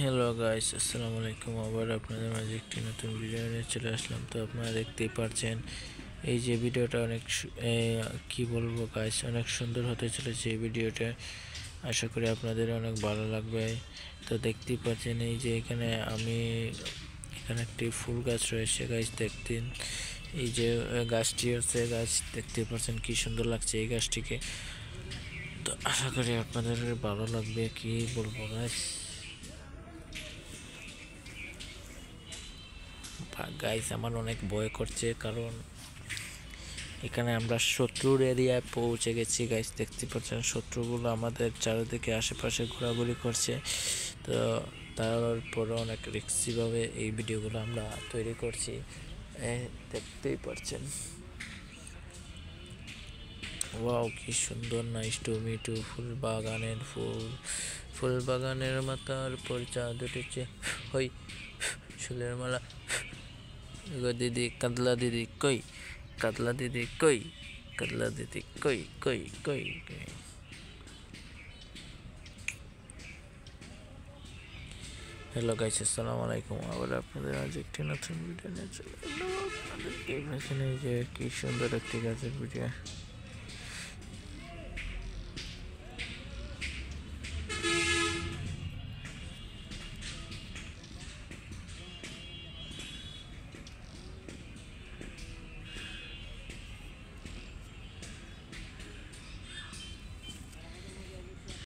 Hello guys, আসসালামু আলাইকুম। আবার আপনাদের মাঝে একটি নতুন ভিডিও নিয়ে চলে আসলাম। তো আপনারা দেখতেই পারছেন এই যে ভিডিওটা অনেক কি বলবো গাইস, অনেক সুন্দর হতে চলেছে এই ভিডিওটা। আশা করি আপনাদের অনেক ভালো লাগবে। তো দেখতেই পাচ্ছেন এই যে এখানে একটি ফুল গাছ রয়েছে গাইস। দেখতেন এই যে গাছটি হচ্ছে গাছ, দেখতে পাচ্ছেন কি সুন্দর লাগছে এই গাছটিকে। তো আশা করি আপনাদের ভালো লাগবে। কি বলবো গাইস, গাইস আমার অনেক ভয় করছে, কারণ এখানে আমরা শত্রুর এরিয়ায় পৌঁছে গেছি গাইস। দেখতে পাচ্ছেন শত্রুগুলো আমাদের চারিদিকে আশেপাশে ঘোরাঘুরি করছে। তো তারপরে অনেক রিস্কিভাবে এই ভিডিওগুলো আমরা তৈরি করছি, দেখতেই পাচ্ছেন। ওয়াও, কি সুন্দর, নাইস টু মিট ইউ। ফুল বাগানের মাথার উপর চাঁদ উঠেছে, হই ফুলের মালা গো দিদি, কাতলা দিদি কই, কাতলা দিদি কই, কাতলা দিদি কই কই কই কই। হ্যালো গাইস, আসসালামু আলাইকুম। আবার আপনাদের আজ একটি নতুন ভিডিও নিয়ে চলে এলাম। আপনাদেরকে এখানে যে কি সুন্দর একটি গাছের ভিডিও।